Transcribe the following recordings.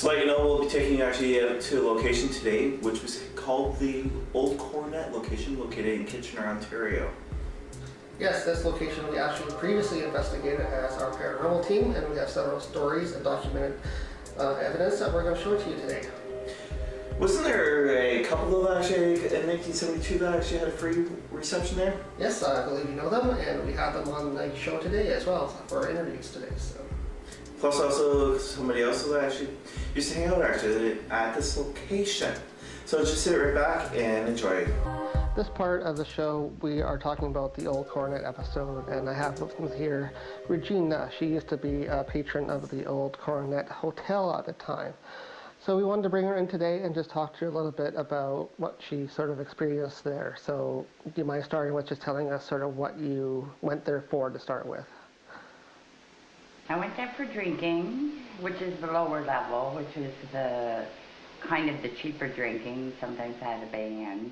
Just to let you know, we'll be taking you actually out to a location today, which was called the Old Coronet location, located in Kitchener, Ontario. Yes, this location we actually previously investigated as our paranormal team, and we have several stories and documented evidence that we're going to show to you today. Wasn't there a couple of actually in 1972 that actually had a free reception there? Yes, I believe you know them, and we have them on the show today as well for our interviews today. So. Plus also somebody else that actually used to hang out actually at this location. So just sit right back and enjoy. This part of the show, we are talking about the old Cornet episode, and I have with me here Regina. She used to be a patron of the old Coronet Hotel at the time. So we wanted to bring her in today and just talk to you a little bit about what she sort of experienced there. So do you mind starting with just telling us sort of what you went there for to start with? I went there for drinking, which is the lower level, which is the kind of the cheaper drinking. Sometimes I had a band,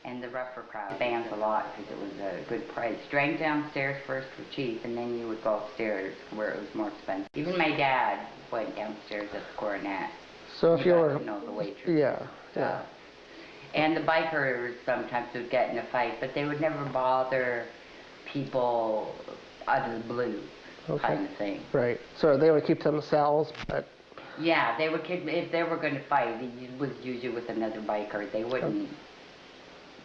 and the rougher crowd. Bands a lot because it was a good price. Drank downstairs first for cheap, and then you would go upstairs where it was more expensive. Even my dad went downstairs at the Coronet. So if you were, know the waitress. Yeah. And the bikers sometimes would get in a fight, but they would never bother people out of the blue, kind of thing. Right. So they would keep to themselves, but. Yeah, they would keep, if they were going to fight, it was usually with another biker. They wouldn't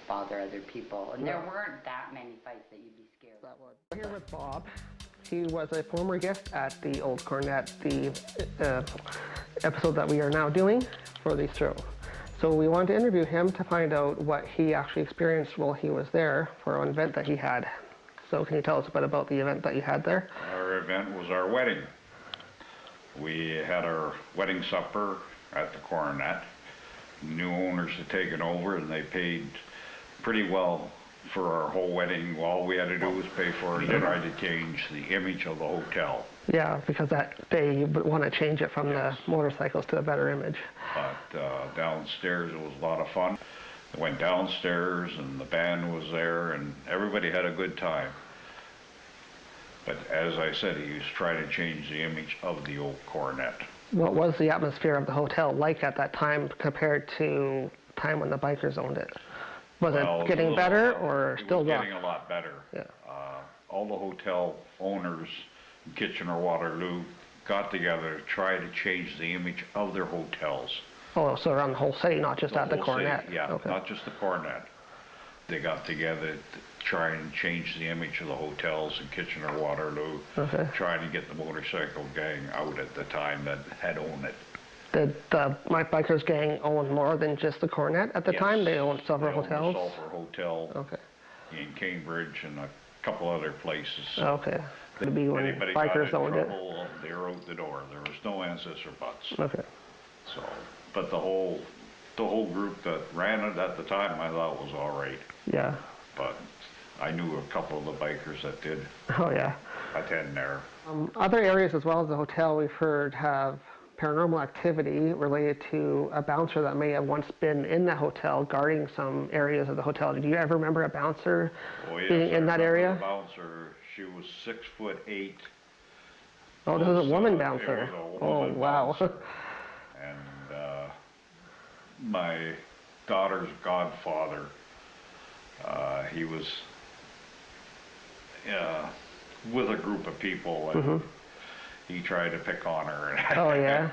bother other people, and there weren't that many fights that you'd be scared of. We're here with Bob. He was a former guest at the Old Cornet, the episode that we are now doing for the show. So we wanted to interview him to find out what he actually experienced while he was there for an event that he had. So can you tell us a bit about the event that you had there? Our event was our wedding. We had our wedding supper at the Coronet. New owners had taken over, and they paid pretty well for our whole wedding. All we had to do was pay for it and try to change the image of the hotel. Yeah, because that day you want to change it from the motorcycles to a better image. But downstairs it was a lot of fun. I went downstairs and the band was there and everybody had a good time. But as I said, he was trying to change the image of the old Coronet. What was the atmosphere of the hotel like at that time compared to the time when the bikers owned it? Was it getting better or still rough? It was getting a lot better. Yeah. All the hotel owners in Kitchener, Waterloo got together to try to change the image of their hotels. Oh, so around the whole city, not just at the Coronet? City, yeah, not just the Coronet. They got together to try and change the image of the hotels in Kitchener, Waterloo, trying to get the motorcycle gang out at the time that had owned it. Did the Bikers gang own more than just the Coronet at the time? They owned several hotels? They owned the Sulphur Hotel in Cambridge and a couple other places. Okay. It'd be when anybody bikers got in owned trouble, they were out the door. There was no ands, ifs, or buts. Okay. So, but the whole group that ran it at the time, I thought was all right. Yeah. But I knew a couple of the bikers that did. Oh yeah. Attend there. Other areas as well as the hotel we've heard have paranormal activity related to a bouncer that may have once been in the hotel guarding some areas of the hotel. Do you ever remember a bouncer being in that area? The bouncer, she was 6'8". Oh, this was a woman bouncer. Oh, wow. Bouncer. And my daughter's godfather, he was with a group of people, and he tried to pick on her. Oh, yeah?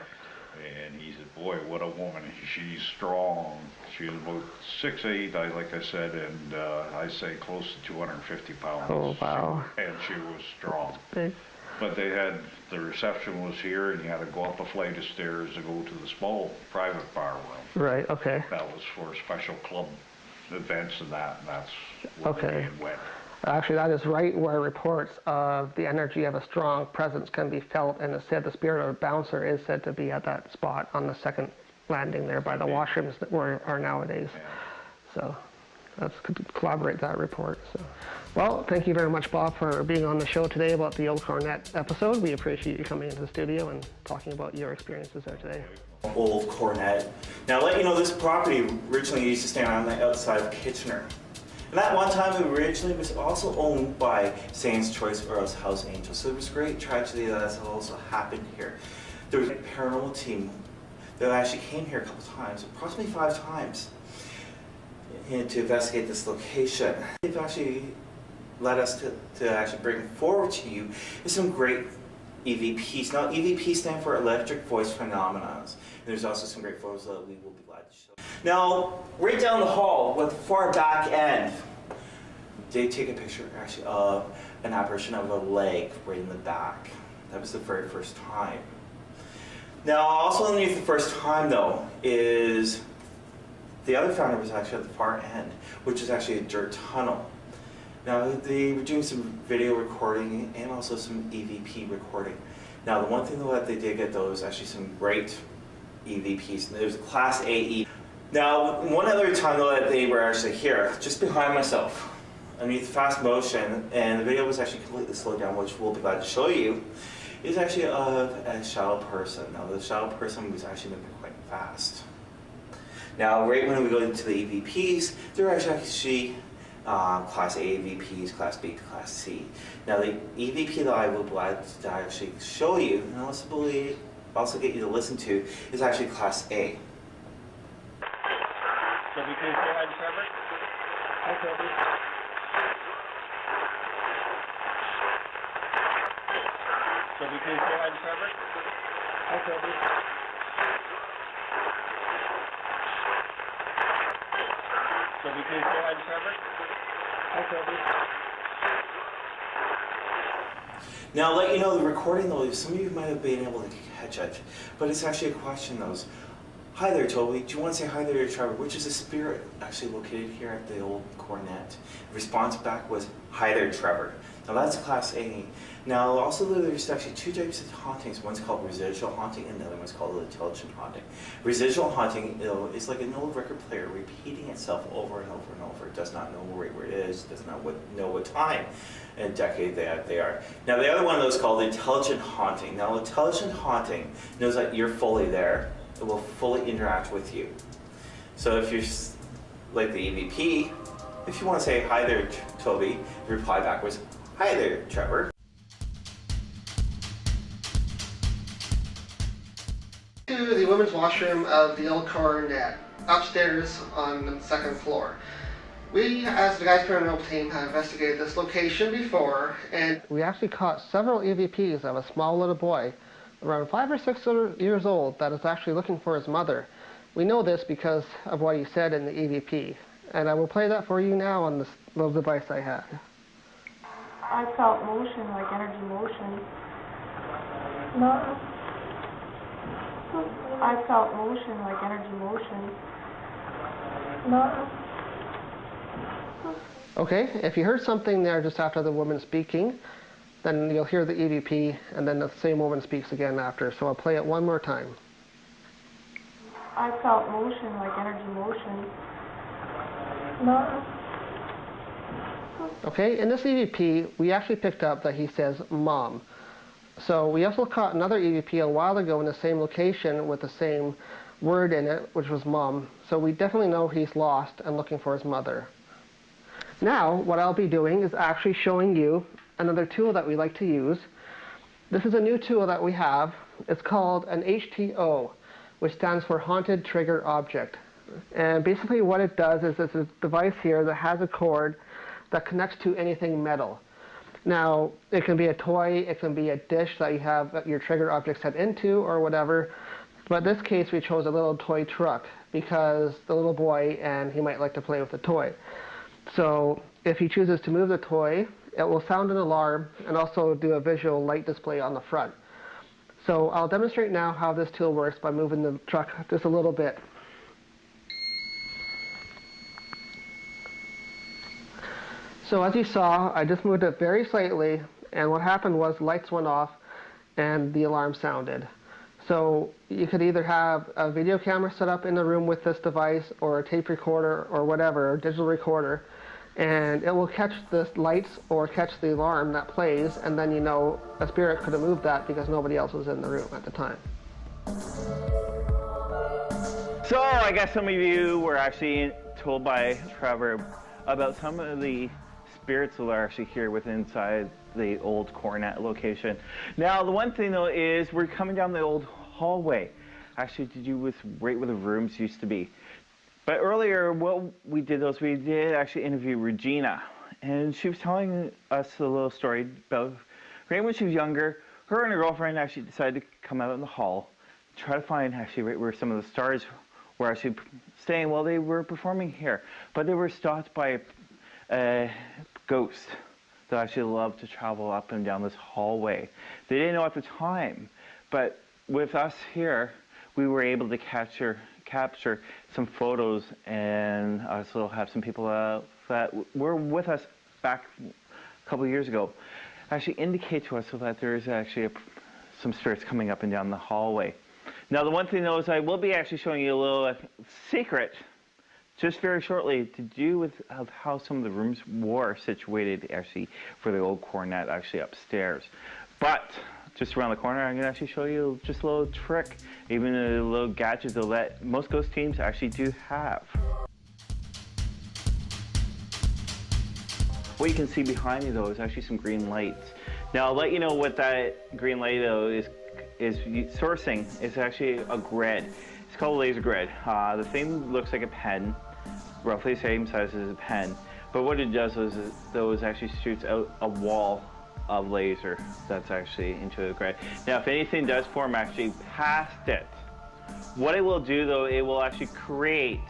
And he said, boy, what a woman. She's strong. She was about 6'8", like I said, and I say close to 250 pounds. Oh, wow. And she was strong. Big. But they had, the reception was here, and you had to go up a flight of stairs to go to the small private bar room. Right, okay. That was for special club events and that's where it went. Actually, that is right where reports of the energy of a strong presence can be felt, and it's said the spirit of a bouncer is said to be at that spot on the second landing there by the washrooms that are nowadays. Yeah. So that's could corroborate that report. So, well, thank you very much, Bob, for being on the show today about the old Coronet episode. We appreciate you coming into the studio and talking about your experiences there today. Old Coronet. Now, let you know, this property originally used to stand on the outside of Kitchener. And that one time it originally was also owned by Saint's Choice or else House Angels. So it was a great tragedy that has also happened here. There was a paranormal team that actually came here a couple times, approximately 5 times, to investigate this location. They've actually led us to actually bring forward to you is some great EVPs. Now, EVPs stand for electric voice phenomena. And there's also some great photos that we will be glad to show. Now, right down the hall, with the far back end, they take a picture actually of an apparition of a leg right in the back. That was the very first time. Now, also underneath the first time, though, is the other founder was actually at the far end, which is actually a dirt tunnel. Now, they were doing some video recording and also some EVP recording. Now, the one thing though that they did get though was actually some great EVPs. It was Class AE. Now, one other time though that they were actually here, just behind myself, underneath fast motion, and the video was actually completely slowed down, which we'll be glad to show you, is actually of a shadow person. Now, the shadow person was actually moving quite fast. Now, right when we go into the EVPs, there are actually Class A EVPs, Class B, Class C. Now, the EVP that I will be glad to actually show you, and also get you to listen to, is actually Class A. Toby, can you say hi to Trevor? Hi, Toby. Toby, can you say hi to Trevor? Hi, Toby. Toby, can you say hi to Trevor? Hi, Toby. Now, I'll let you know the recording though, some of you might have been able to catch it, but it's actually a question though. Hi there, Toby. Do you want to say hi there to Trevor? Which is a spirit actually located here at the old Cornet. The response back was, hi there, Trevor. Now that's Class A. Now also there's actually 2 types of hauntings. One's called residual haunting and the other one's called intelligent haunting. Residual haunting is like an old record player repeating itself over and over and over. It does not know where it is, does not know what time and decade they are. Now the other one of those is called intelligent haunting. Now intelligent haunting knows that you're fully there. It will fully interact with you. So if you're like the EVP, if you want to say hi there, Toby, reply back was, hi there, Trevor. To the women's washroom of the old Coronet, upstairs on the 2nd floor. We, as the Guys Paranormal team, have investigated this location before, and we actually caught several EVPs of a small little boy, around 5 or 6 years old, that is actually looking for his mother. We know this because of what he said in the EVP, and I will play that for you now on this little device I had. I felt motion, like energy motion. No. I felt motion, like energy motion. No. Okay, if you heard something there just after the woman speaking, then you'll hear the EVP, and then the same woman speaks again after. So I'll play it one more time. I felt motion, like energy motion. No. Okay, in this EVP, we actually picked up that he says mom. So we also caught another EVP a while ago in the same location with the same word in it, which was mom. So we definitely know he's lost and looking for his mother. Now, what I'll be doing is actually showing you another tool that we like to use. This is a new tool that we have. It's called an HTO, which stands for Haunted Trigger Object. And basically what it does is it's a device here that has a cord that connects to anything metal. Now, it can be a toy, it can be a dish that you have your trigger object set into or whatever. But in this case, we chose a little toy truck because the little boy, and he might like to play with the toy. So if he chooses to move the toy, it will sound an alarm and also do a visual light display on the front. So I'll demonstrate now how this tool works by moving the truck just a little bit. So as you saw, I just moved it very slightly, and what happened was lights went off and the alarm sounded. So you could either have a video camera set up in the room with this device, or a tape recorder, or whatever, or digital recorder, and it will catch the lights or catch the alarm that plays, and then you know a spirit could have moved that because nobody else was in the room at the time. So I guess some of you were actually told by Trevor about some of the spirits that are actually here within inside the old Cornet location. Now the one thing though is we're coming down the old hallway. actually to do with right where the rooms used to be. But earlier, what we did was we did actually interview Regina, and she was telling us a little story about right when she was younger. Her and her girlfriend actually decided to come out in the hall, try to find actually right where some of the stars were actually staying while they were performing here. But they were stopped by a ghost that actually loved to travel up and down this hallway. They didn't know at the time, but with us here, we were able to capture some photos and also have some people that were with us back a couple of years ago actually indicate to us so that there is actually some spirits coming up and down the hallway. Now, the one thing though is I will be actually showing you a little secret just very shortly to do with how some of the rooms were situated actually for the old Cornet actually upstairs. But just around the corner, I'm going to actually show you just a little trick, even a little gadget that most ghost teams actually do have. What you can see behind me though is actually some green lights. Now I'll let you know what that green light though is sourcing. It's actually a grid. It's called a laser grid. The thing looks like a pen, roughly the same size as a pen. But what it does is those actually shoots out a wall of laser that's actually into the grid. Now if anything does form actually past it, what it will do though, it will actually create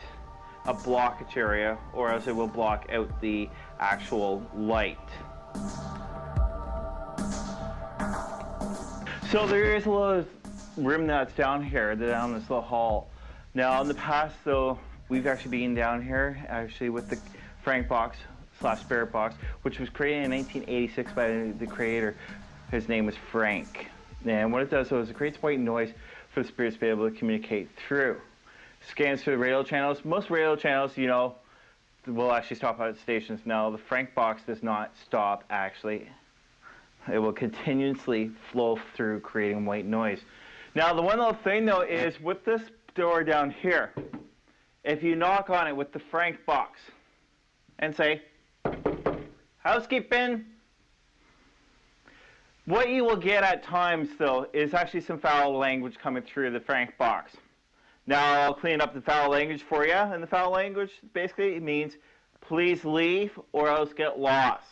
a blockage area, or else it will block out the actual light. So there is a little room that's down here, down this little hall. Now in the past though, we've actually been down here actually with the Frank box / spirit box, which was created in 1986 by the creator. His name was Frank. And what it does though is it creates white noise for the spirits to be able to communicate through. Scans through the radio channels. Most radio channels, you know, will actually stop at stations. Now the Frank box does not stop actually. It will continuously flow through creating white noise. Now the one little thing though is with this door down here, if you knock on it with the Frank box and say, housekeeping, what you will get at times though is actually some foul language coming through the Frank box. Now I'll clean up the foul language for you, and the foul language basically means please leave or else get lost.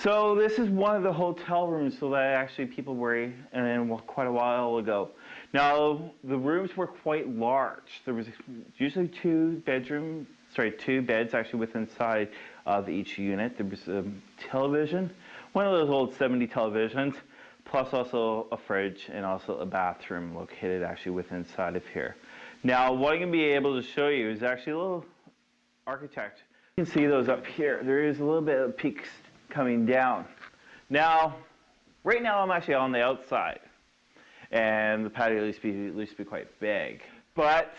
So this is one of the hotel rooms so that actually people were in quite a while ago. Now the rooms were quite large. There was usually two beds actually within inside of each unit. There was a television, one of those old 70 televisions, plus also a fridge and also a bathroom located actually within inside of here. Now what I'm going to be able to show you is actually a little architect. You can see those up here. There is a little bit of peaks coming down. Now, right now I'm actually on the outside, and the patio used to be quite big. But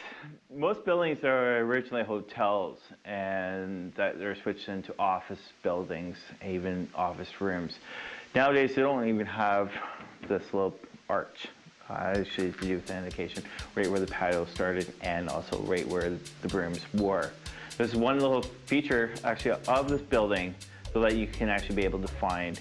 most buildings are originally hotels, and that they're switched into office buildings, even office rooms. Nowadays, they don't even have this little arch. Actually, to do with the indication right where the patio started and also right where the rooms were. There's one little feature actually of this building so that you can actually be able to find